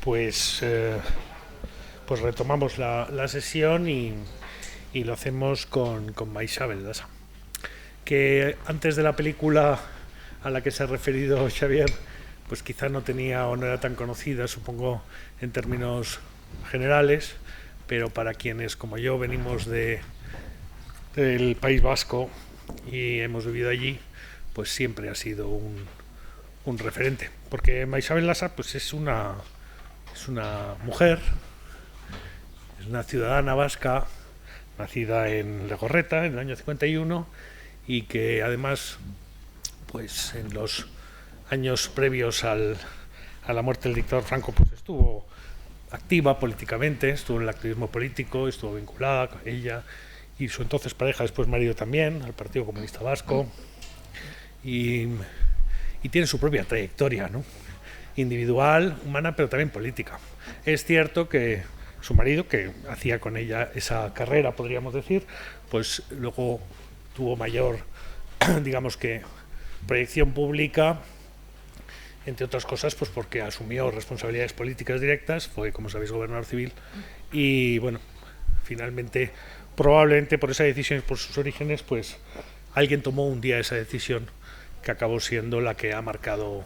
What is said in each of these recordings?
pues, pues retomamos la sesión y lo hacemos con Maixabel Lasa, que antes de la película a la que se ha referido Xavier, pues quizá no tenía o no era tan conocida, supongo, en términos generales, pero para quienes como yo venimos del País Vasco y hemos vivido allí, pues siempre ha sido un referente, porque Maixabel Lasa pues es una mujer, es una ciudadana vasca nacida en Legorreta en el año 51 y que además pues en los años previos a la muerte del dictador Franco pues estuvo activa políticamente, estuvo en el activismo político, estuvo vinculada con ella y su entonces pareja, después marido también, al Partido Comunista Vasco, y tiene su propia trayectoria, ¿no? Individual, humana, pero también política. Es cierto que su marido, que hacía con ella esa carrera, podríamos decir, pues luego tuvo mayor, digamos que, proyección pública, entre otras cosas, pues porque asumió responsabilidades políticas directas, fue, como sabéis, gobernador civil, y bueno, finalmente, probablemente por esa decisión y por sus orígenes, pues alguien tomó un día esa decisión que acabó siendo la que ha marcado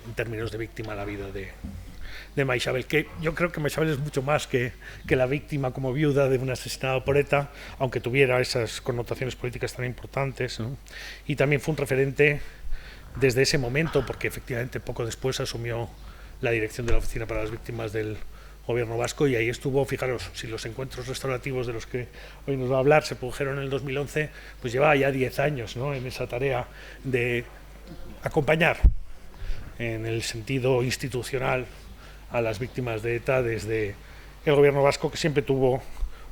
en términos de víctima la vida de Maixabel, que yo creo que Maixabel es mucho más que la víctima como viuda de un asesinado por ETA, aunque tuviera esas connotaciones políticas tan importantes, ¿no? Y también fue un referente desde ese momento, porque efectivamente poco después asumió la dirección de la Oficina para las Víctimas del Gobierno Vasco y ahí estuvo, fijaros, si los encuentros restaurativos de los que hoy nos va a hablar se produjeron en el 2011, pues llevaba ya 10 años, ¿no?, en esa tarea de acompañar en el sentido institucional a las víctimas de ETA desde el Gobierno vasco, que siempre tuvo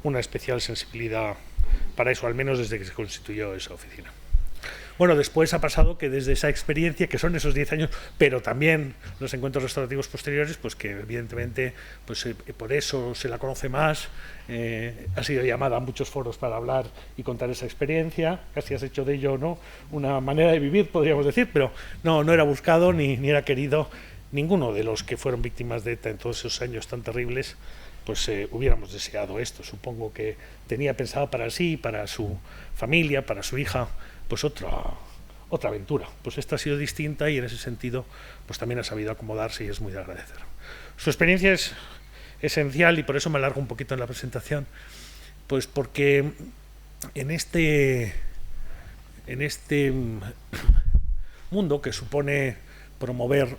una especial sensibilidad para eso, al menos desde que se constituyó esa oficina. Bueno, después ha pasado que desde esa experiencia, que son esos 10 años, pero también los encuentros restaurativos posteriores, pues que evidentemente pues, por eso se la conoce más, ha sido llamada a muchos foros para hablar y contar esa experiencia, casi has hecho de ello, ¿no?, una manera de vivir, podríamos decir, pero no era buscado ni era querido. Ninguno de los que fueron víctimas de ETA en todos esos años tan terribles, pues hubiéramos deseado esto. Supongo que tenía pensado para sí, para su familia, para su hija, pues otra aventura. Pues esta ha sido distinta y en ese sentido pues también ha sabido acomodarse y es muy de agradecer. Su experiencia es esencial y por eso me alargo un poquito en la presentación, pues porque en este mundo que supone promover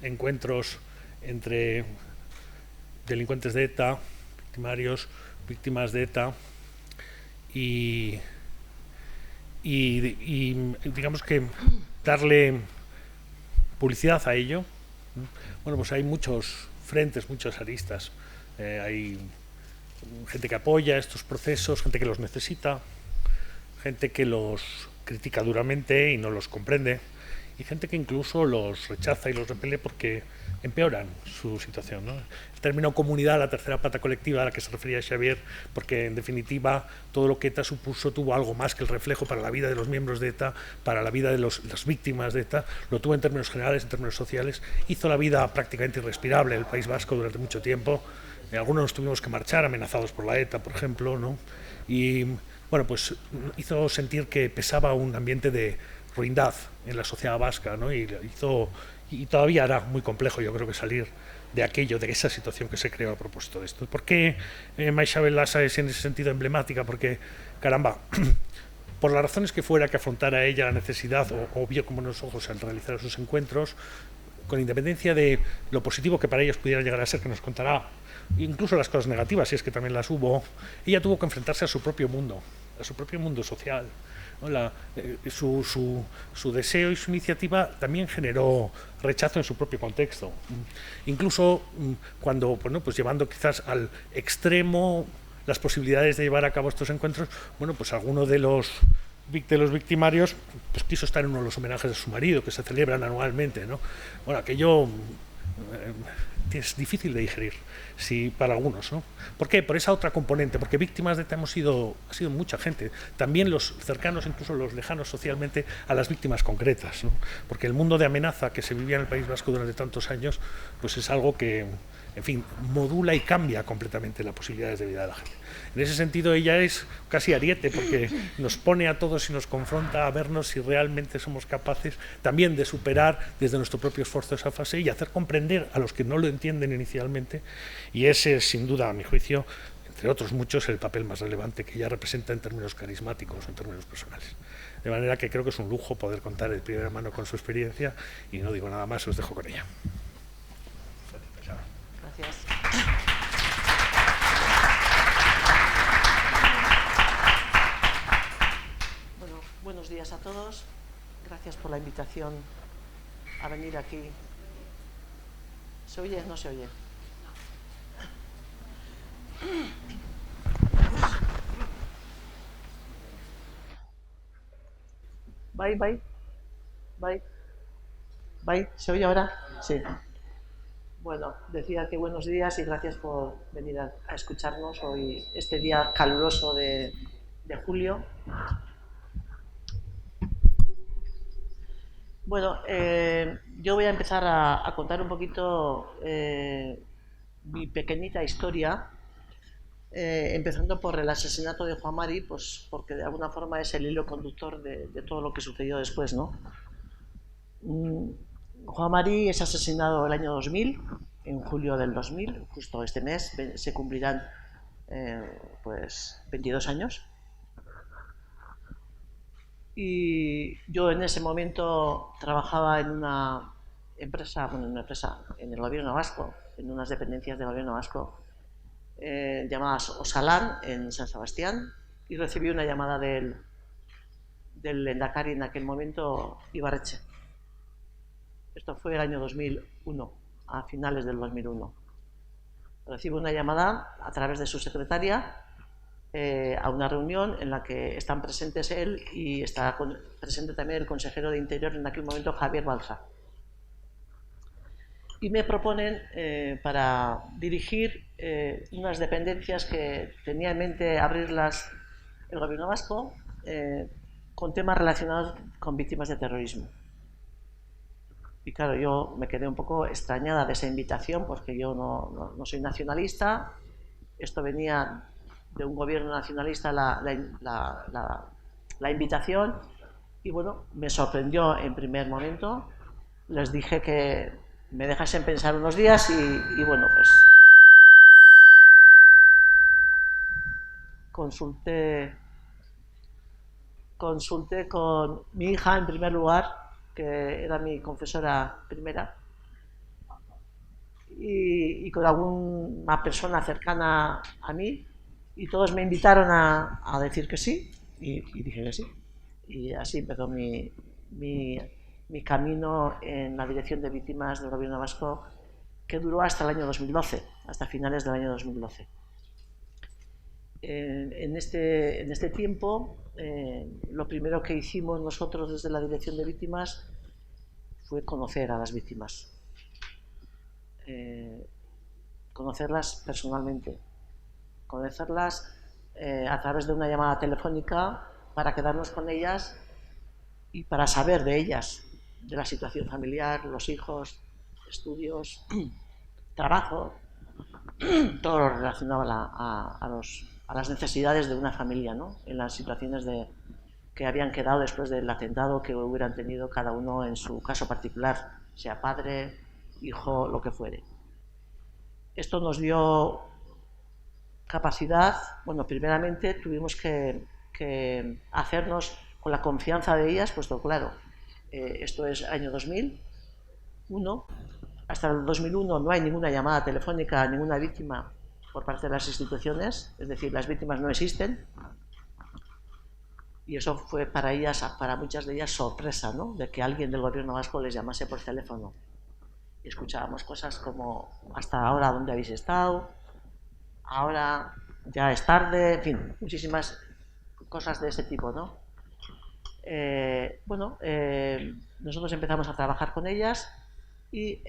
encuentros entre delincuentes de ETA, victimarios, víctimas de ETA y digamos que darle publicidad a ello. Bueno, pues hay muchos frentes, muchas aristas. Hay gente que apoya estos procesos, gente que los necesita, gente que los critica duramente y no los comprende, y gente que incluso los rechaza y los repele porque empeoran su situación, ¿no? El término comunidad, la tercera pata colectiva a la que se refería Xavier, porque en definitiva todo lo que ETA supuso tuvo algo más que el reflejo para la vida de los miembros de ETA, para la vida de las víctimas de ETA, lo tuvo en términos generales, en términos sociales, hizo la vida prácticamente irrespirable en el País Vasco durante mucho tiempo. Algunos nos tuvimos que marchar amenazados por la ETA, por ejemplo, ¿no? Y bueno, pues hizo sentir que pesaba un ambiente de ruindad en la sociedad vasca, ¿no? Y todavía hará muy complejo, yo creo, que salir de aquello, de esa situación que se creó a propósito de esto. ¿Por qué Maixabel Lasa es en ese sentido emblemática? Porque, caramba, por las razones que fuera que afrontara ella la necesidad o vio con buenos ojos al realizar esos encuentros, con independencia de lo positivo que para ellos pudiera llegar a ser, que nos contará, incluso las cosas negativas, si es que también las hubo, ella tuvo que enfrentarse a su propio mundo social. Su deseo y su iniciativa también generó rechazo en su propio contexto, incluso cuando, bueno, pues llevando quizás al extremo las posibilidades de llevar a cabo estos encuentros, bueno, pues alguno de los victimarios pues quiso estar en uno de los homenajes de su marido que se celebran anualmente, ¿no? Bueno, aquello es difícil de digerir, sí, para algunos, ¿no? ¿Por qué? Por esa otra componente, porque víctimas de ETA ha sido mucha gente, también los cercanos, incluso los lejanos socialmente a las víctimas concretas, ¿no? Porque el mundo de amenaza que se vivía en el País Vasco durante tantos años, pues es algo que, en fin, modula y cambia completamente las posibilidades de vida de la gente. En ese sentido, ella es casi ariete, porque nos pone a todos y nos confronta a vernos si realmente somos capaces también de superar desde nuestro propio esfuerzo esa fase y hacer comprender a los que no lo entienden inicialmente. Y ese es, sin duda, a mi juicio, entre otros muchos, el papel más relevante que ella representa en términos carismáticos, en términos personales. De manera que creo que es un lujo poder contar de primera mano con su experiencia y no digo nada más, os dejo con ella. Gracias. Bueno, buenos días a todos. Gracias por la invitación a venir aquí. ¿Se oye? ¿No se oye? Bye. ¿Se oye ahora? Sí. Bueno, decía que buenos días y gracias por venir a escucharnos hoy, este día caluroso de julio. Bueno, yo voy a empezar a contar un poquito mi pequeñita historia, empezando por el asesinato de Juan Mari, pues porque de alguna forma es el hilo conductor de todo lo que sucedió después, ¿no? Juan Mari es asesinado el año 2000, en julio del 2000, justo este mes se cumplirán pues 22 años. Y yo en ese momento trabajaba en una empresa, en el gobierno vasco, en unas dependencias del gobierno vasco llamadas Osalan, en San Sebastián, y recibí una llamada del lehendakari en aquel momento, Ibarretxe. Esto fue el año 2001, a finales del 2001. Recibo una llamada a través de su secretaria a una reunión en la que están presentes él y está presente también el consejero de Interior en aquel momento, Javier Balza. Y me proponen para dirigir unas dependencias que tenía en mente abrirlas el gobierno vasco con temas relacionados con víctimas de terrorismo. Y claro, yo me quedé un poco extrañada de esa invitación porque yo no soy nacionalista. Esto venía de un gobierno nacionalista la invitación y bueno, me sorprendió en primer momento. Les dije que me dejasen pensar unos días y bueno, pues consulté con mi hija en primer lugar, que era mi confesora primera, y con alguna persona cercana a mí, y todos me invitaron a decir que sí, y dije que sí. Y así empezó mi camino en la dirección de víctimas del gobierno vasco, que duró hasta el año 2012, hasta finales del año 2012. En este tiempo, lo primero que hicimos nosotros desde la dirección de víctimas fue conocer a las víctimas, conocerlas personalmente, conocerlas a través de una llamada telefónica para quedarnos con ellas y para saber de ellas, de la situación familiar, los hijos, estudios, trabajo, todo lo relacionado a las necesidades de una familia, ¿no? En las situaciones que habían quedado después del atentado que hubieran tenido cada uno en su caso particular, sea padre, hijo, lo que fuere. Esto nos dio capacidad, bueno, primeramente tuvimos que hacernos con la confianza de ellas, puesto claro, esto es año 2001, hasta el 2001 no hay ninguna llamada telefónica a ninguna víctima por parte de las instituciones, es decir, las víctimas no existen, y eso fue para ellas, para muchas de ellas, sorpresa, ¿no? De que alguien del gobierno vasco les llamase por teléfono. Y escuchábamos cosas como, hasta ahora, ¿dónde habéis estado? Ahora ya es tarde, en fin, muchísimas cosas de ese tipo, ¿no? Nosotros empezamos a trabajar con ellas y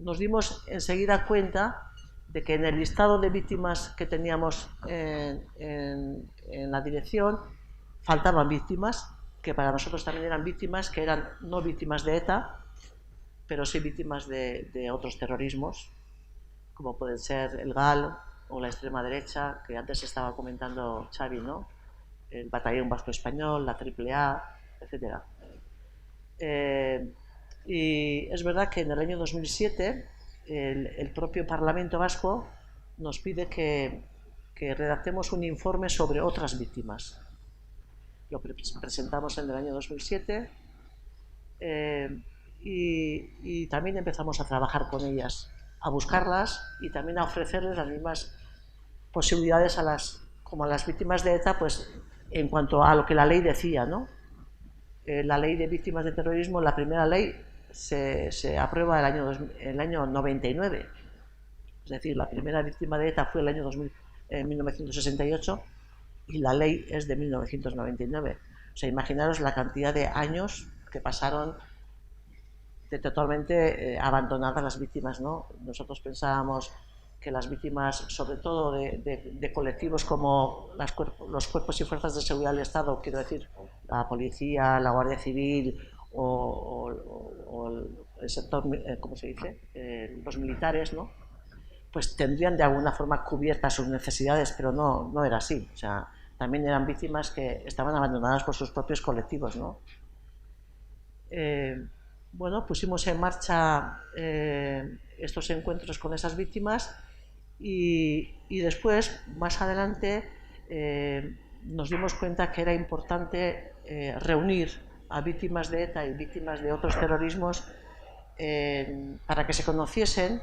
nos dimos enseguida cuenta de que en el listado de víctimas que teníamos en la dirección faltaban víctimas, que para nosotros también eran víctimas, que eran no víctimas de ETA, pero sí víctimas de otros terrorismos, como pueden ser el GAL o la extrema derecha, que antes estaba comentando Xavi, ¿no? El Batallón Vasco Español, la AAA, etc. Y es verdad que en el año 2007 el propio Parlamento Vasco nos pide que redactemos un informe sobre otras víctimas. Lo presentamos en el año 2007 y también empezamos a trabajar con ellas, a buscarlas y también a ofrecerles las mismas posibilidades como a las víctimas de ETA, pues en cuanto a lo que la ley decía, ¿no? La ley de víctimas de terrorismo, la primera ley se aprueba el año 99, es decir, la primera víctima de ETA fue el año 1968 y la ley es de 1999. O sea, imaginaros la cantidad de años que pasaron de totalmente abandonadas las víctimas, ¿no? Nosotros pensábamos que las víctimas, sobre todo de colectivos como los cuerpos y fuerzas de seguridad del Estado, quiero decir, la policía, la Guardia Civil o el sector, ¿cómo se dice? Los militares, ¿no? Pues tendrían de alguna forma cubiertas sus necesidades, pero no era así. O sea, también eran víctimas que estaban abandonadas por sus propios colectivos, ¿no? Bueno, pusimos en marcha estos encuentros con esas víctimas y después, más adelante, nos dimos cuenta que era importante reunir a víctimas de ETA y víctimas de otros terrorismos para que se conociesen,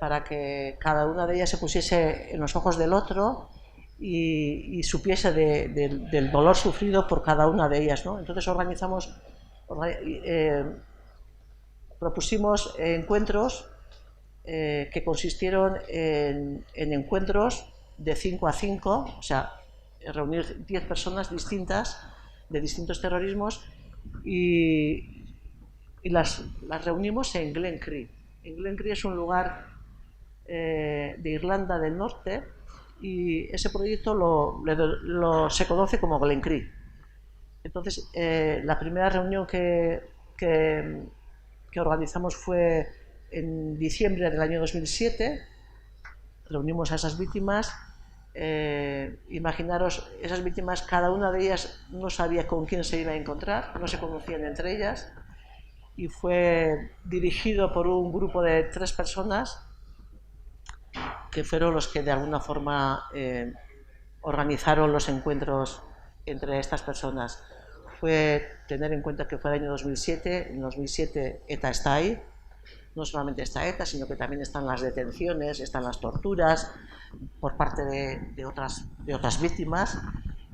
para que cada una de ellas se pusiese en los ojos del otro y supiese del dolor sufrido por cada una de ellas, ¿no? Entonces propusimos encuentros que consistieron en encuentros de 5 a 5, o sea, reunir 10 personas distintas de distintos terrorismos y las reunimos en Glencree. En Glencree es un lugar de Irlanda del Norte y ese proyecto se conoce como Glencree. Entonces, la primera reunión que organizamos fue en diciembre del año 2007. Reunimos a esas víctimas. Imaginaros, esas víctimas, cada una de ellas no sabía con quién se iba a encontrar, no se conocían entre ellas, y fue dirigido por un grupo de 3 personas que fueron los que de alguna forma organizaron los encuentros entre estas personas. Fue tener en cuenta que fue el año 2007, en 2007 ETA está ahí, no solamente está ETA, sino que también están las detenciones, están las torturas por parte de otras víctimas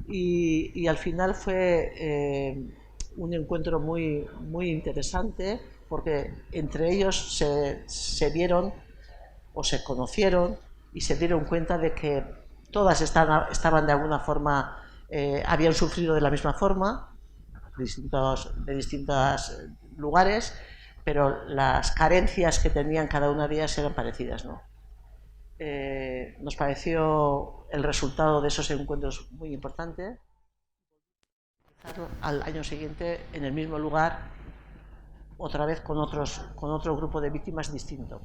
y al final fue un encuentro muy, muy interesante porque entre ellos se vieron o se conocieron y se dieron cuenta de que todas estaban de alguna forma, habían sufrido de la misma forma, de distintos lugares, pero las carencias que tenían cada una de ellas eran parecidas, ¿no? Nos pareció el resultado de esos encuentros muy importante. Al año siguiente, en el mismo lugar, otra vez con otro grupo de víctimas distinto.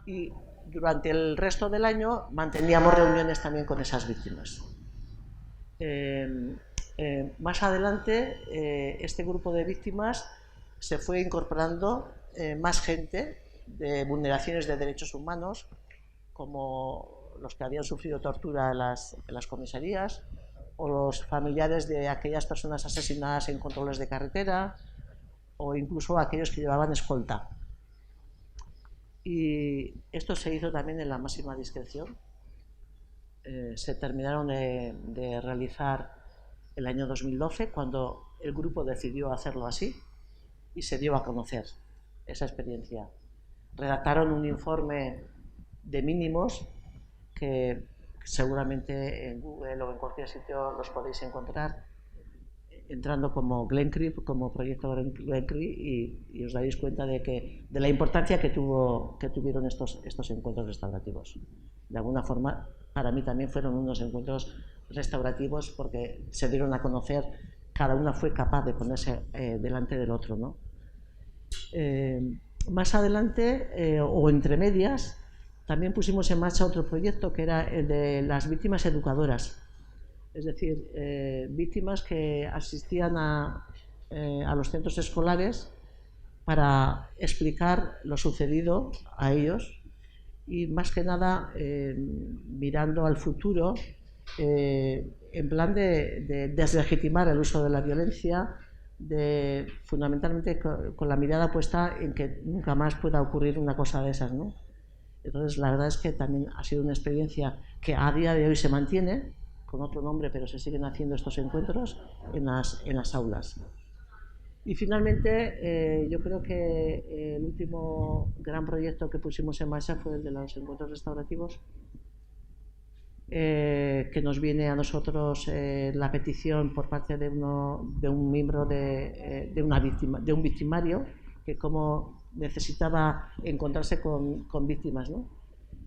Y durante el resto del año manteníamos reuniones también con esas víctimas. Más adelante, este grupo de víctimas se fue incorporando más gente de vulneraciones de derechos humanos, como los que habían sufrido tortura en las comisarías, o los familiares de aquellas personas asesinadas en controles de carretera, o incluso aquellos que llevaban escolta. Y esto se hizo también en la máxima discreción. Se terminaron de realizar el año 2012, cuando el grupo decidió hacerlo así y se dio a conocer esa experiencia. Redactaron un informe de mínimos que seguramente en Google o en cualquier sitio los podéis encontrar. entrando como Glencree, como proyecto Glencree, y os daréis cuenta de la importancia que tuvieron estos encuentros restaurativos. De alguna forma, para mí también fueron unos encuentros restaurativos porque se dieron a conocer, cada una fue capaz de ponerse delante del otro, ¿no? Más adelante, o entre medias, también pusimos en marcha otro proyecto que era el de las víctimas educadoras. Es decir, víctimas que asistían a los centros escolares para explicar lo sucedido a ellos y más que nada mirando al futuro en plan de deslegitimar el uso de la violencia, fundamentalmente con la mirada puesta en que nunca más pueda ocurrir una cosa de esas, ¿no? Entonces la verdad es que también ha sido una experiencia que a día de hoy se mantiene con otro nombre, pero se siguen haciendo estos encuentros en las aulas. Y finalmente, yo creo que el último gran proyecto que pusimos en marcha fue el de los encuentros restaurativos, que nos viene a nosotros la petición por parte de un miembro de un victimario, que como necesitaba encontrarse con víctimas, ¿no?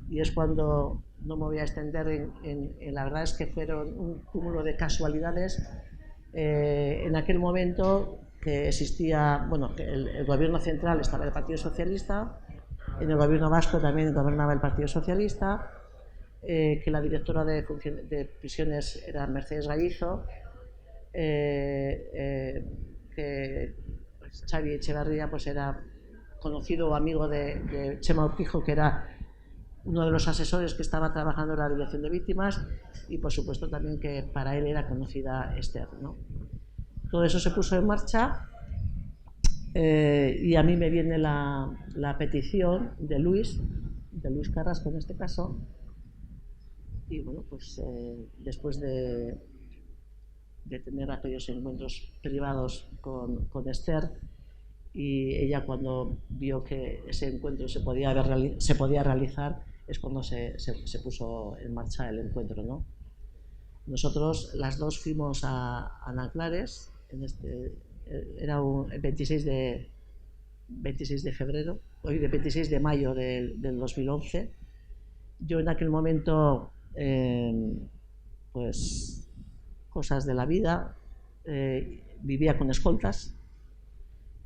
Y es cuando, no me voy a extender en la verdad es que fueron un cúmulo de casualidades. En aquel momento que existía, bueno, que el gobierno central estaba el Partido Socialista, en el gobierno vasco también gobernaba el Partido Socialista, que la directora de prisiones era Mercedes Gallizo, que pues, Xavi Echevarría pues era conocido amigo de Chema Urquijo, que era uno de los asesores que estaba trabajando en la Dirección de Víctimas, y por supuesto también que para él era conocida Esther, ¿no? Todo eso se puso en marcha y a mí me viene la petición de Luis Carrasco en este caso, y bueno, pues después de tener aquellos encuentros privados con Esther, y ella cuando vio que ese encuentro se podía realizar, es cuando se puso en marcha el encuentro, ¿no? Nosotros las dos fuimos a Nanclares, era el 26 de febrero, hoy de 26 de mayo del 2011. Yo en aquel momento, pues cosas de la vida, vivía con escoltas,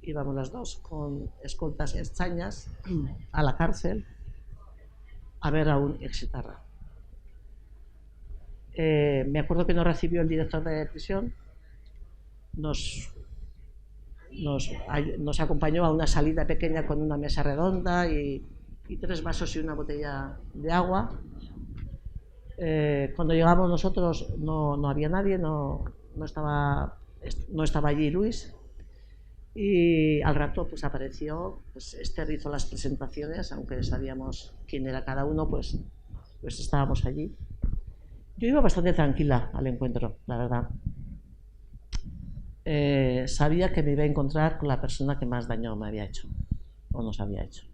íbamos las dos con escoltas extrañas a la cárcel a ver a un exetarra. Me acuerdo que nos recibió el director de prisión, nos acompañó a una salida pequeña con una mesa redonda y 3 vasos y una botella de agua. Cuando llegamos nosotros no había nadie, no estaba allí Luis, y al rato pues apareció, pues Esther hizo las presentaciones, aunque sabíamos quién era cada uno, pues estábamos allí. Yo iba bastante tranquila al encuentro, la verdad. Sabía que me iba a encontrar con la persona que más daño me había hecho, o nos había hecho.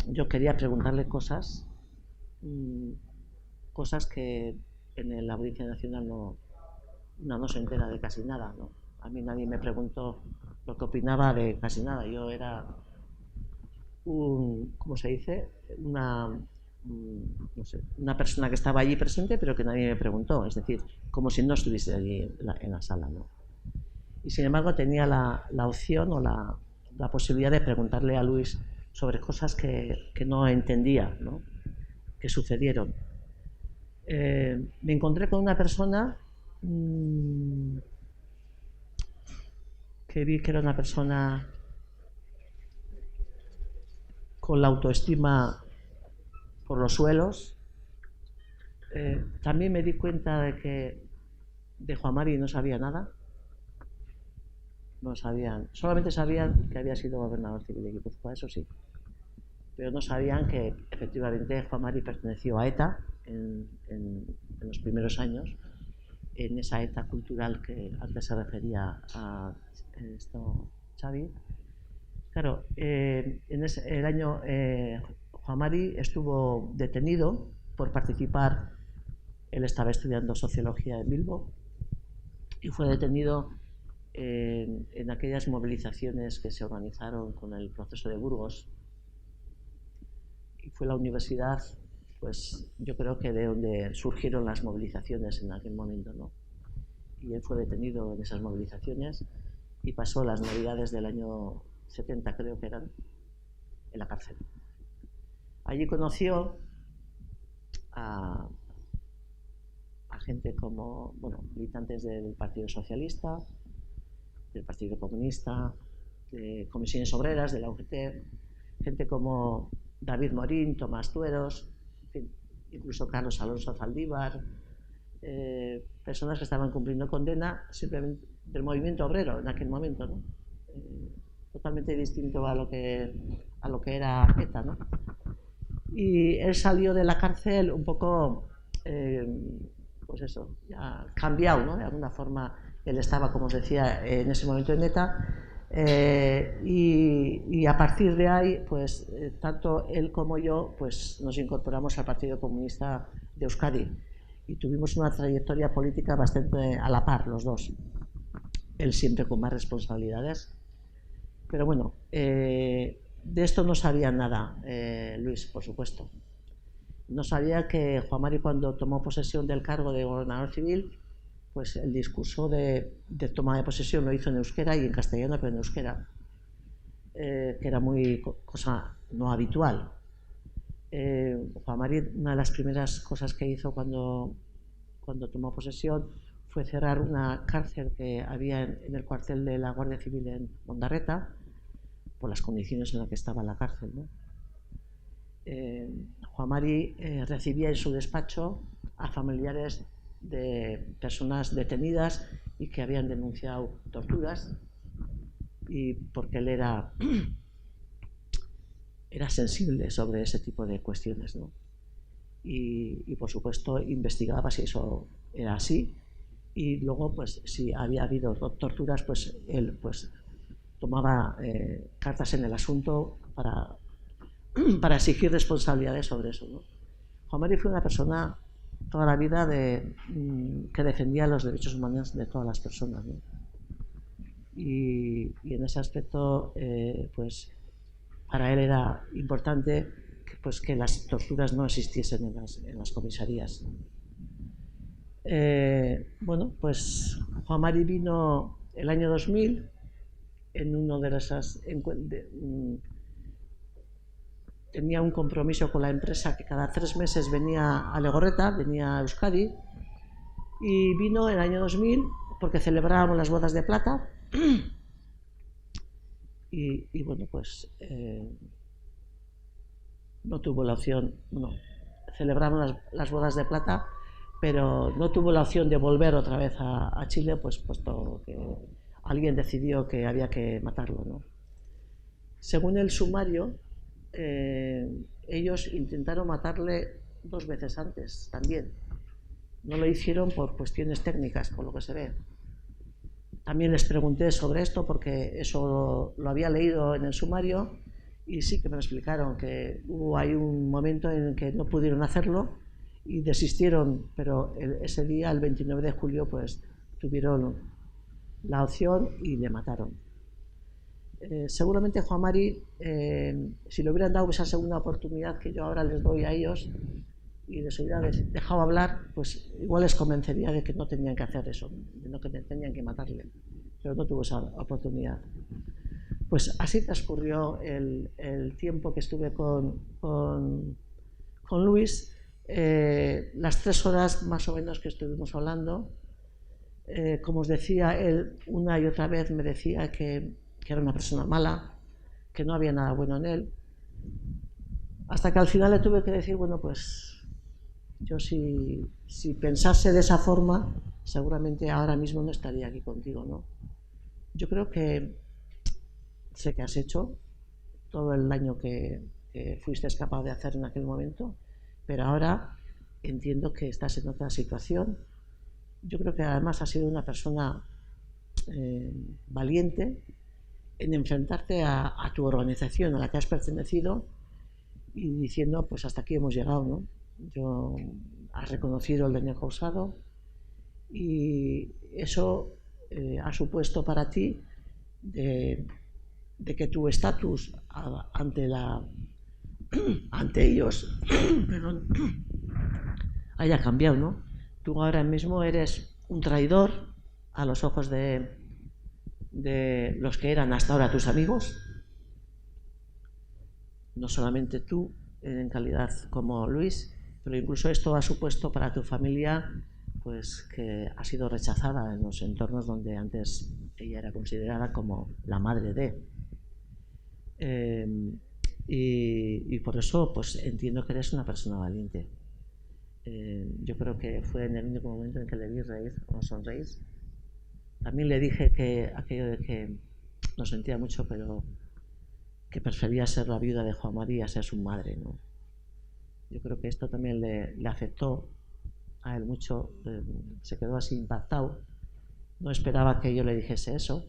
Yo quería preguntarle cosas que en la Audiencia Nacional no se entera de casi nada, ¿no? A mí nadie me preguntó lo que opinaba de casi nada. Yo era ¿cómo se dice? No sé, una persona que estaba allí presente, pero que nadie me preguntó, es decir, como si no estuviese allí en la sala, ¿no? Y sin embargo tenía la opción o la posibilidad de preguntarle a Luis sobre cosas que no entendía, ¿no?, que sucedieron. Me encontré con una persona que vi que era una persona con la autoestima por los suelos. También me di cuenta de que de Juan Mari no sabía nada. No sabían, solamente sabían que había sido gobernador civil de Guipúzcoa, eso sí, pero no sabían que efectivamente Juan Mari perteneció a ETA en los primeros años, en esa ETA cultural que antes se refería a esto Xavi. Claro, en el año Juan Mari estuvo detenido por participar, él estaba estudiando sociología en Bilbo, y fue detenido en aquellas movilizaciones que se organizaron con el proceso de Burgos. Y fue la universidad, pues yo creo que de donde surgieron las movilizaciones en aquel momento, ¿no? Y él fue detenido en esas movilizaciones y pasó las navidades del año 70, creo que eran, en la cárcel. Allí conoció a gente como, bueno, militantes del Partido Socialista, del Partido Comunista, de comisiones obreras, de la UGT, gente como David Morín, Tomás Tueros, en fin, incluso Carlos Alonso Zaldívar, personas que estaban cumpliendo condena simplemente del movimiento obrero en aquel momento, ¿no? Totalmente distinto a lo que era ETA, ¿no? Y él salió de la cárcel un poco, pues eso, ya cambiado, ¿no? De alguna forma él estaba, como os decía, en ese momento en ETA, y a partir de ahí, pues tanto él como yo, pues nos incorporamos al Partido Comunista de Euskadi y tuvimos una trayectoria política bastante a la par los dos, él siempre con más responsabilidades, pero bueno, de esto no sabía nada Luis, por supuesto. No sabía que Juan Mari, cuando tomó posesión del cargo de gobernador civil, pues el discurso de toma de posesión lo hizo en euskera y en castellano, pero en euskera, que era muy cosa no habitual. Juan Mari, una de las primeras cosas que hizo cuando tomó posesión fue cerrar una cárcel que había en el cuartel de la Guardia Civil en Ondarreta, por las condiciones en las que estaba la cárcel, ¿no? Juan Mari recibía en su despacho a familiares de personas detenidas y que habían denunciado torturas, y porque él era sensible sobre ese tipo de cuestiones, ¿no? Y por supuesto investigaba si eso era así, y luego pues si había habido torturas, pues él pues tomaba cartas en el asunto para exigir responsabilidades sobre eso, ¿no? Juan Mari fue una persona toda la vida que defendía los derechos humanos de todas las personas, ¿no? Y en ese aspecto pues para él era importante que las torturas no existiesen en las comisarías. Bueno, pues Juan Mari vino el año 2000 en uno de esas tenía un compromiso con la empresa que cada 3 meses venía a Legorreta, venía a Euskadi, y vino el año 2000 porque celebrábamos las bodas de plata y bueno, pues no tuvo la opción, bueno, celebramos las bodas de plata, pero no tuvo la opción de volver otra vez a Chile, pues puesto que alguien decidió que había que matarlo, ¿no? Según el sumario, ellos intentaron matarle 2 veces antes también. No lo hicieron por cuestiones técnicas, por lo que se ve. También les pregunté sobre esto porque eso lo había leído en el sumario y sí que me explicaron que hay un momento en el que no pudieron hacerlo y desistieron, pero ese día, el 29 de julio, pues tuvieron la opción y le mataron. Seguramente Juan Mari, si le hubieran dado esa segunda oportunidad que yo ahora les doy a ellos y les hubiera dejado hablar, pues igual les convencería de que no tenían que hacer eso, de no que tenían que matarle, pero no tuvo esa oportunidad. Pues así transcurrió el tiempo que estuve con Luis, las 3 horas más o menos que estuvimos hablando. Como os decía, él una y otra vez me decía que era una persona mala, que no había nada bueno en él, hasta que al final le tuve que decir, bueno, pues yo si pensase de esa forma, seguramente ahora mismo no estaría aquí contigo, ¿no? Yo creo que sé que has hecho todo el daño que fuiste capaz de hacer en aquel momento, pero ahora entiendo que estás en otra situación. Yo creo que además has sido una persona valiente en enfrentarte a tu organización a la que has pertenecido y diciendo, pues hasta aquí hemos llegado, ¿no? Has reconocido el daño causado Y eso ha supuesto para ti de que tu estatus ante ellos perdón, haya cambiado, ¿no? Tú ahora mismo eres un traidor a los ojos de los que eran hasta ahora tus amigos, no solamente tú en calidad como Luis, pero incluso esto ha supuesto para tu familia pues que ha sido rechazada en los entornos donde antes ella era considerada como la madre de. Y por eso pues entiendo que eres una persona valiente. Yo creo que fue en el único momento en que le vi reír o sonreír. También le dije que aquello de que lo sentía mucho, pero que prefería ser la viuda de Juan María a ser su madre, ¿no? Yo creo que esto también le afectó a él mucho, se quedó así impactado. No esperaba que yo le dijese eso,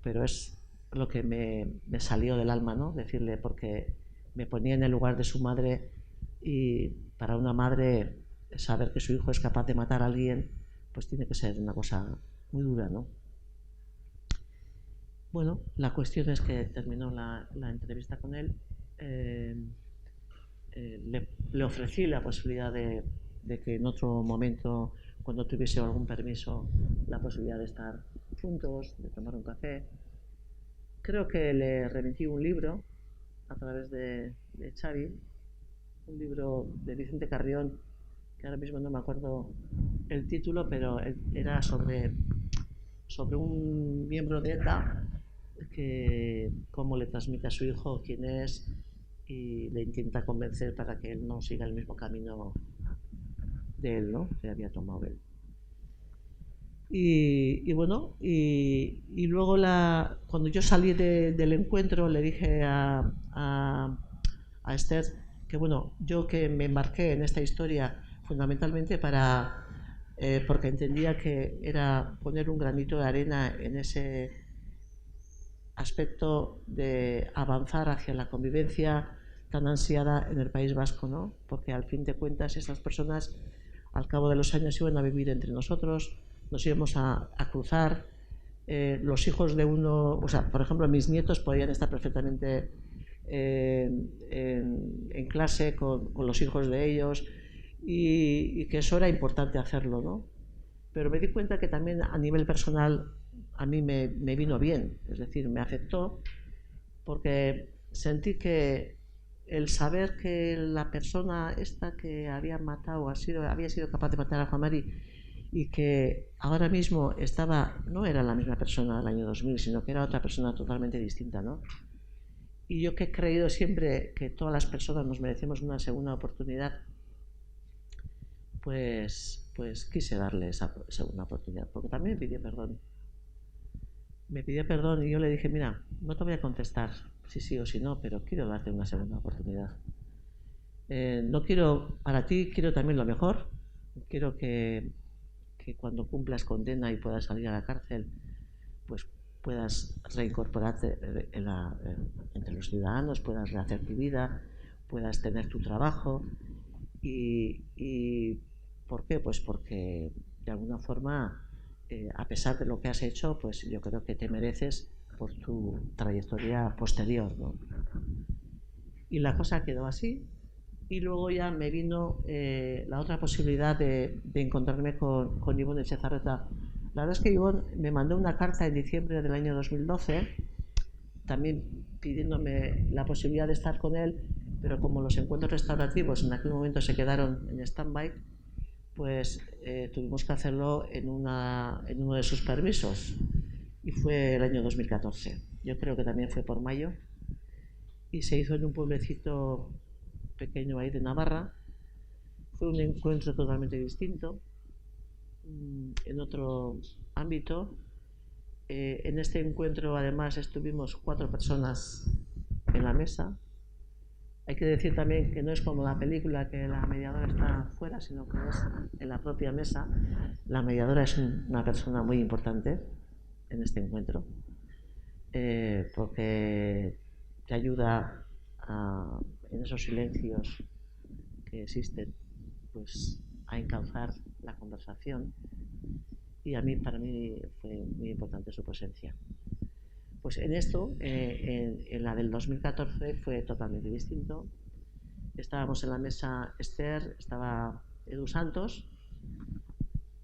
pero es lo que me salió del alma, ¿no? Decirle, porque me ponía en el lugar de su madre, y para una madre saber que su hijo es capaz de matar a alguien, pues tiene que ser una cosa muy dura, ¿no? Bueno, la cuestión es que terminó la entrevista con él. Le ofrecí la posibilidad de que en otro momento, cuando tuviese algún permiso, la posibilidad de estar juntos, de tomar un café. Creo que le remití un libro a través de Xavi, un libro de Vicente Carrión, que ahora mismo no me acuerdo el título, pero era sobre un miembro de ETA, que cómo le transmite a su hijo quién es y le intenta convencer para que él no siga el mismo camino de él, ¿no?, que había tomado él. Y bueno, y luego cuando yo salí del encuentro le dije a Esther que bueno, yo que me embarqué en esta historia fundamentalmente porque entendía que era poner un granito de arena en ese aspecto de avanzar hacia la convivencia tan ansiada en el País Vasco, ¿no? Porque al fin de cuentas estas personas al cabo de los años iban a vivir entre nosotros, nos íbamos a cruzar, los hijos de uno, o sea, por ejemplo, mis nietos podían estar perfectamente en clase con los hijos de ellos, y que eso era importante hacerlo, ¿no? Pero me di cuenta que también a nivel personal a mí me vino bien, es decir, me afectó, porque sentí que el saber que la persona esta que había matado había sido capaz de matar a Juan Mari, y que ahora mismo no era la misma persona del año 2000, sino que era otra persona totalmente distinta, ¿no? Y yo que he creído siempre que todas las personas nos merecemos una segunda oportunidad, pues quise darle esa segunda oportunidad, porque también me pidió perdón. Me pidió perdón y yo le dije, mira, no te voy a contestar si sí o si no, pero quiero darte una segunda oportunidad. No quiero, para ti quiero también lo mejor. Quiero que cuando cumplas condena y puedas salir a la cárcel, pues puedas reincorporarte entre los ciudadanos, puedas rehacer tu vida, puedas tener tu trabajo. ¿Y por qué? Pues porque de alguna forma, a pesar de lo que has hecho, pues yo creo que te mereces por tu trayectoria posterior, ¿no? Y la cosa quedó así. Y luego ya me vino la otra posibilidad de encontrarme con Ivonne Etxezarreta. La verdad es que Ivonne me mandó una carta en diciembre del año 2012, también pidiéndome la posibilidad de estar con él, pero como los encuentros restaurativos en aquel momento se quedaron en stand-by, pues tuvimos que hacerlo en uno de sus permisos, y fue el año 2014. Yo creo que también fue por mayo, y se hizo en un pueblecito pequeño ahí de Navarra. Fue un encuentro totalmente distinto, en otro ámbito. En este encuentro además estuvimos 4 personas en la mesa. Hay que decir también que no es como la película, que la mediadora está fuera, sino que es en la propia mesa. La mediadora es una persona muy importante en este encuentro, porque te ayuda en esos silencios que existen, pues a encauzar la conversación. y para mí fue muy importante su presencia. Pues en esto, en la del 2014 fue totalmente distinto. Estábamos en la mesa Esther, estaba Edu Santos.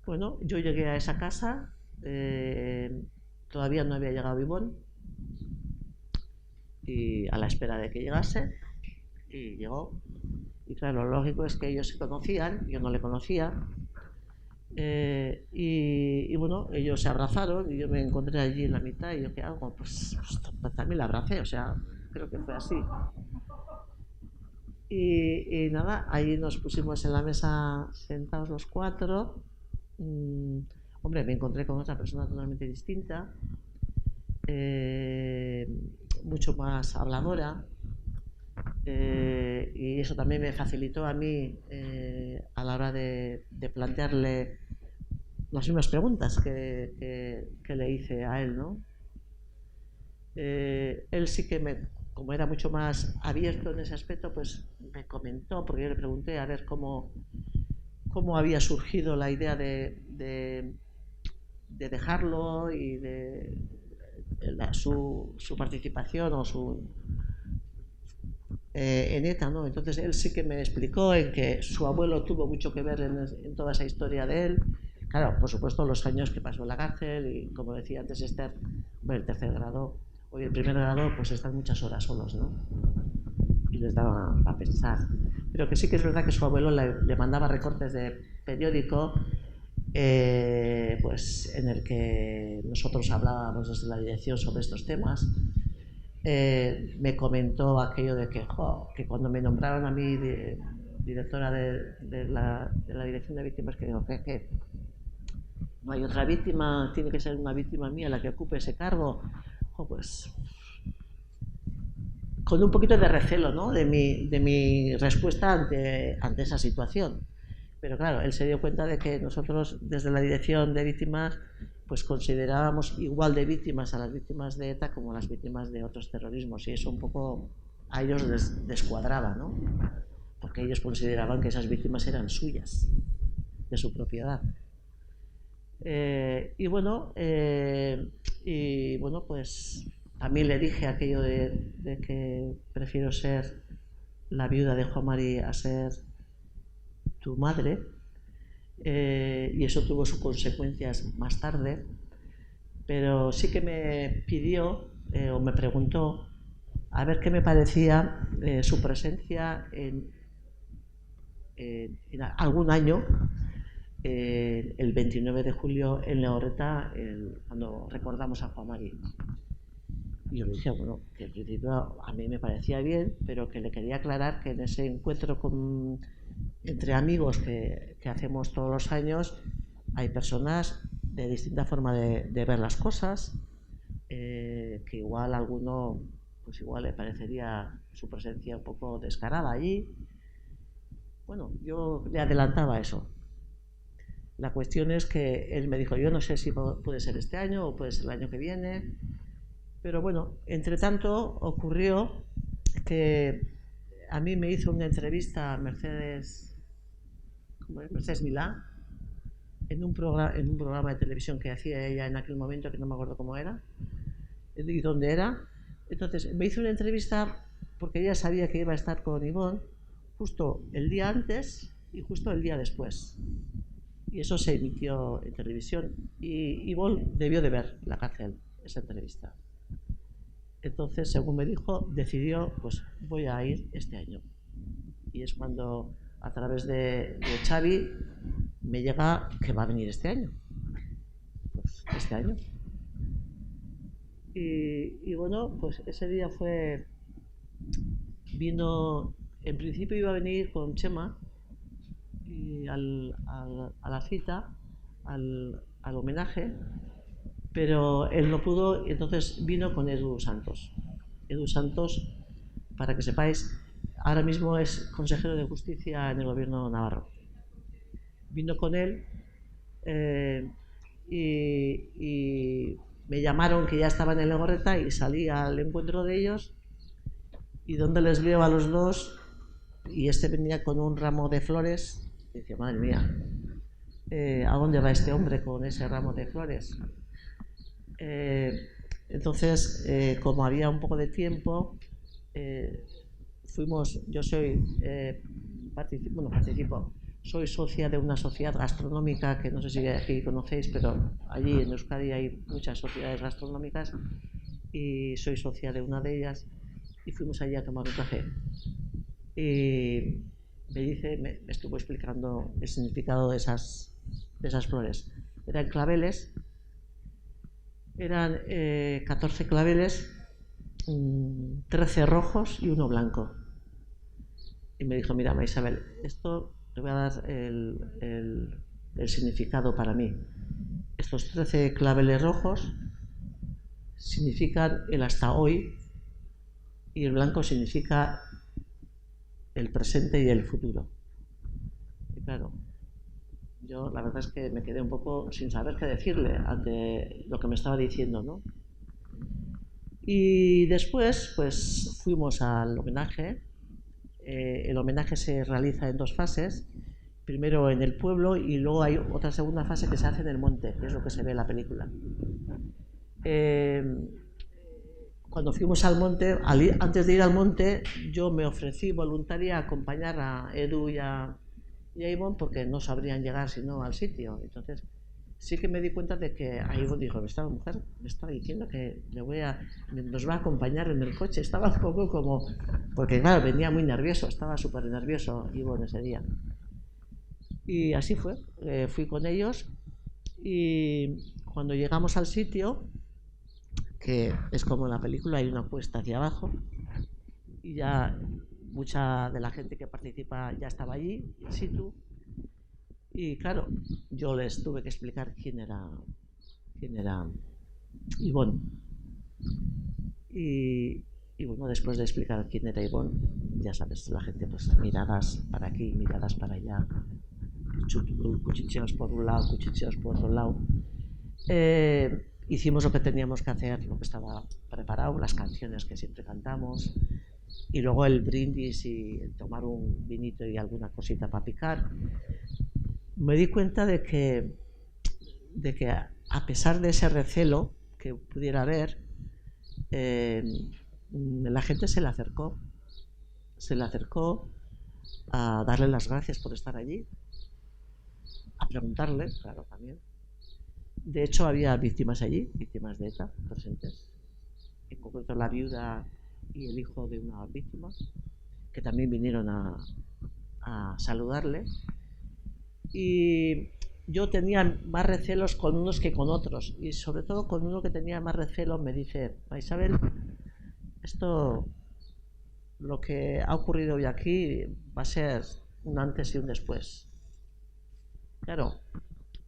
Bueno, yo llegué a esa casa, todavía no había llegado Ivonne, y a la espera de que llegase, y llegó. Y claro, lo lógico es que ellos se conocían, yo no le conocía, y bueno, ellos se abrazaron y yo me encontré allí en la mitad y yo, ¿qué hago? Pues también la abracé, o sea, creo que fue así. Y nada, ahí nos pusimos en la mesa sentados los cuatro. Hombre, me encontré con otra persona totalmente distinta, mucho más habladora, y eso también me facilitó a mí a la hora de plantearle las mismas preguntas que le hice a él, ¿no? Él sí que como era mucho más abierto en ese aspecto, pues me comentó, porque yo le pregunté a ver cómo había surgido la idea de dejarlo y de su participación o en ETA, ¿no? Entonces él sí que me explicó en que su abuelo tuvo mucho que ver en toda esa historia de él. Claro, por supuesto, los años que pasó en la cárcel y, como decía antes Esther, bueno, el tercer grado o el primer grado, pues están muchas horas solos, ¿no? Y les daba a pensar. Pero que sí que es verdad que su abuelo le mandaba recortes de periódico, pues en el que nosotros hablábamos desde la dirección sobre estos temas. Me comentó aquello de que cuando me nombraron a mí directora de la dirección de víctimas, que digo que no hay otra víctima, tiene que ser una víctima mía la que ocupe ese cargo, pues con un poquito de recelo, ¿no? de mi respuesta ante esa situación. Pero claro, él se dio cuenta de que nosotros desde la dirección de víctimas pues considerábamos igual de víctimas a las víctimas de ETA como a las víctimas de otros terrorismos, y eso un poco a ellos descuadraba, ¿no? Porque ellos consideraban que esas víctimas eran suyas, de su propiedad. Y bueno, pues también le dije aquello de que prefiero ser la viuda de Juan Mari a ser tu madre, y eso tuvo sus consecuencias más tarde, pero sí que me pidió o me preguntó a ver qué me parecía su presencia en algún año, el 29 de julio en Legorreta, cuando recordamos a Juan Mari. Y yo le decía, bueno, que en principio a mí me parecía bien, pero que le quería aclarar que en ese encuentro entre amigos que hacemos todos los años, hay personas de distinta forma de ver las cosas, que igual a alguno pues igual le parecería su presencia un poco descarada allí. Bueno, yo le adelantaba eso. La cuestión es que él me dijo, yo no sé si puede ser este año o puede ser el año que viene, pero bueno, entre tanto ocurrió que a mí me hizo una entrevista Mercedes Milá en un programa de televisión que hacía ella en aquel momento, que no me acuerdo cómo era y dónde era. Entonces me hizo una entrevista porque ella sabía que iba a estar con Ivonne justo el día antes y justo el día después, y eso se emitió en televisión, y Ivonne debió de ver la cárcel esa entrevista. Entonces, según me dijo, decidió, pues voy a ir este año, y es cuando a través de Xavi me llega que va a venir este año, pues este año. Y bueno, pues ese día vino, en principio iba a venir con Chema y a la cita, al homenaje, pero él no pudo, y entonces vino con Edu Santos. Edu Santos, para que sepáis, ahora mismo es consejero de Justicia en el gobierno navarro. Vino con él, y me llamaron que ya estaban en Legorreta, y salí al encuentro de ellos, y donde les veo a los dos, y este venía con un ramo de flores, y decía, madre mía, ¿a dónde va este hombre con ese ramo de flores? Entonces, como había un poco de tiempo, yo participo, soy socia de una sociedad gastronómica que no sé si aquí conocéis, pero allí en Euskadi hay muchas sociedades gastronómicas y soy socia de una de ellas y fuimos allí a tomar un café. Y me estuvo explicando el significado de esas flores. Eran claveles, eran 14 claveles, 13 rojos y uno blanco. Y me dijo, mira, Isabel, esto te voy a dar el significado para mí. Estos 13 claveles rojos significan el hasta hoy y el blanco significa el presente y el futuro. Y claro, yo la verdad es que me quedé un poco sin saber qué decirle ante lo que me estaba diciendo, ¿no? Y después, pues fuimos al homenaje. El homenaje se realiza en 2 fases. Primero en el pueblo y luego hay otra segunda fase que se hace en el monte, que es lo que se ve en la película. Cuando fuimos al monte, antes de ir al monte, yo me ofrecí voluntaria a acompañar a Edu y a Ivonne porque no sabrían llegar sino al sitio. Entonces sí que me di cuenta de que a Ivonne dijo, esta mujer me está diciendo que nos va a acompañar en el coche. Estaba un poco como, porque claro, venía muy nervioso, estaba súper nervioso Ivonne ese día. Y así fue, fui con ellos y cuando llegamos al sitio, que es como en la película, hay una cuesta hacia abajo y ya mucha de la gente que participa ya estaba allí, in situ, y claro, yo les tuve que explicar quién era Ivonne. Y bueno, después de explicar quién era Ivonne, ya sabes, la gente pues miradas para aquí, miradas para allá, cuchicheos por un lado, cuchicheos por otro lado. Hicimos lo que teníamos que hacer, lo que estaba preparado, las canciones que siempre cantamos y luego el brindis y el tomar un vinito y alguna cosita para picar. Me di cuenta de que a pesar de ese recelo que pudiera haber, la gente se le acercó a darle las gracias por estar allí, a preguntarle, claro, también. De hecho, había víctimas allí, víctimas de ETA presentes, en concreto la viuda y el hijo de una víctima, que también vinieron a saludarle. Y yo tenía más recelos con unos que con otros, y sobre todo con uno que tenía más recelo me dice, Isabel, lo que ha ocurrido hoy aquí va a ser un antes y un después. Claro,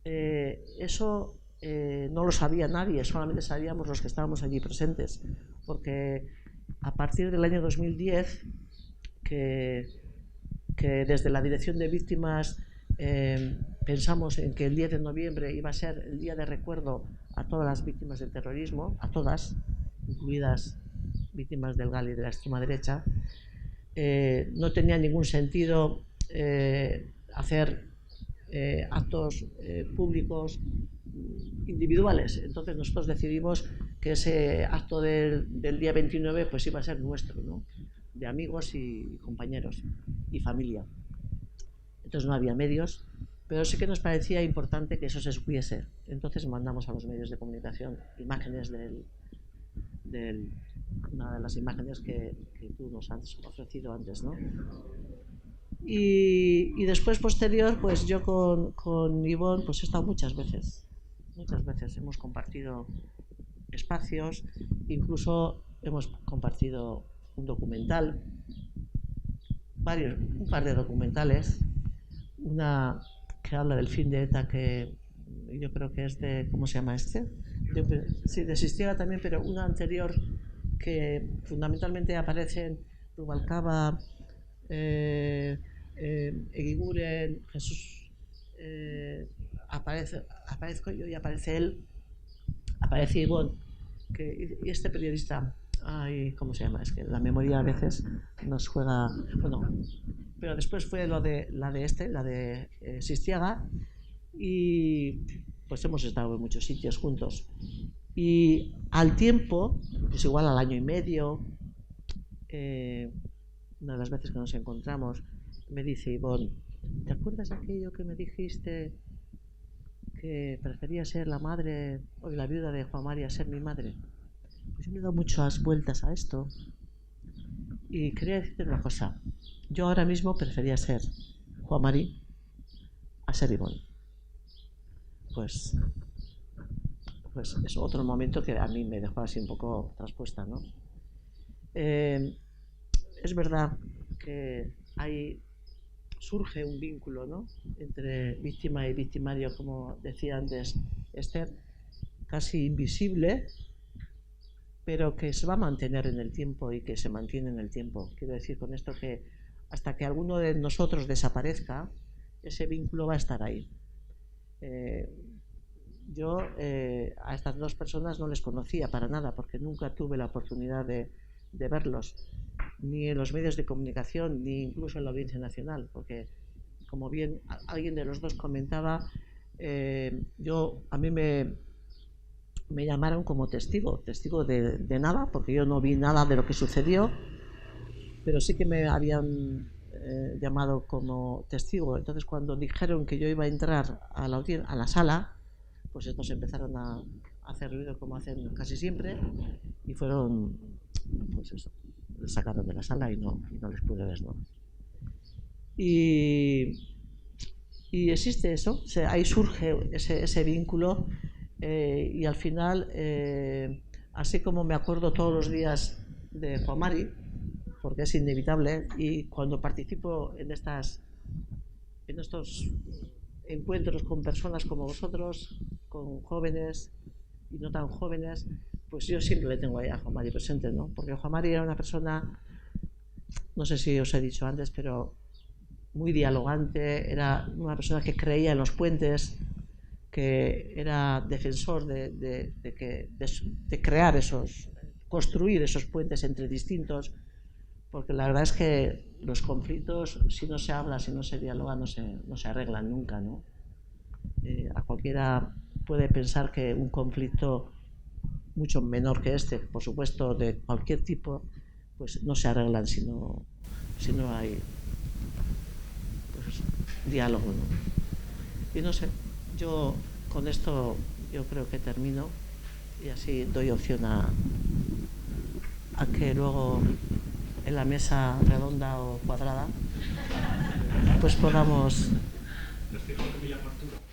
eso no lo sabía nadie, solamente sabíamos los que estábamos allí presentes, porque a partir del año 2010, que desde la Dirección de Víctimas pensamos en que el 10 de noviembre iba a ser el día de recuerdo a todas las víctimas del terrorismo, a todas, incluidas víctimas del GAL y de la extrema derecha, no tenía ningún sentido hacer actos públicos individuales. Entonces nosotros decidimos que ese acto del día 29 pues iba a ser nuestro, ¿no? De amigos y compañeros y familia. Entonces no había medios, pero sí que nos parecía importante que eso se supiese. Entonces mandamos a los medios de comunicación imágenes de una de las imágenes que tú nos has ofrecido antes, ¿no? Y después, posterior, pues yo con Ivonne pues he estado muchas veces hemos compartido espacios, incluso hemos compartido un documental, un par de documentales, una que habla del fin de ETA, que yo creo que es de, ¿cómo se llama este? Sí, de Sistiaga también, pero una anterior que fundamentalmente aparecen Rubalcaba, Eguiguren, Jesús, aparezco yo y aparece él, aparece Ivonne, y este periodista, ¿cómo se llama? Es que la memoria a veces nos juega, bueno, pero después fue la de Sistiaga, y pues hemos estado en muchos sitios juntos. Y al tiempo, pues igual al año y medio, una de las veces que nos encontramos, me dice Ivonne, ¿te acuerdas de aquello que me dijiste que prefería ser la madre o la viuda de Juan Mari a ser mi madre? Pues yo le he dado muchas vueltas a esto y quería decirte una cosa. Yo ahora mismo prefería ser Juan Mari a ser Ivonne. Pues es otro momento que a mí me dejó así un poco traspuesta, ¿no? Es verdad que surge un vínculo, ¿no?, entre víctima y victimario, como decía antes Esther, casi invisible, pero que se va a mantener en el tiempo y que se mantiene en el tiempo. Quiero decir con esto que hasta que alguno de nosotros desaparezca, ese vínculo va a estar ahí. Yo a estas dos personas no les conocía para nada, porque nunca tuve la oportunidad de verlos, ni en los medios de comunicación, ni incluso en la Audiencia Nacional, porque, como bien alguien de los dos comentaba, a mí me llamaron como testigo de nada, porque yo no vi nada de lo que sucedió, pero sí que me habían llamado como testigo. Entonces, cuando dijeron que yo iba a entrar a la sala, pues estos empezaron a hacer ruido como hacen casi siempre y fueron, pues eso, les sacaron de la sala y no les pude ver, ¿no? Y existe eso, o sea, ahí surge ese vínculo y al final, así como me acuerdo todos los días de Juan Mari, porque es inevitable, y cuando participo en estos encuentros con personas como vosotros, con jóvenes y no tan jóvenes, pues yo siempre le tengo ahí a Juan Mari presente, ¿no? Porque Juan Mari era una persona, no sé si os he dicho antes, pero muy dialogante, era una persona que creía en los puentes, que era defensor de crear construir esos puentes entre distintos, porque la verdad es que los conflictos, si no se habla, si no se dialoga, no se arreglan nunca, ¿no? A cualquiera puede pensar que un conflicto mucho menor que este, por supuesto, de cualquier tipo, pues no se arreglan si no hay, pues, diálogo, ¿no? Y no sé, yo con esto yo creo que termino y así doy opción a que luego en la mesa redonda o cuadrada pues podamos... Les digo que me llamo Arturo.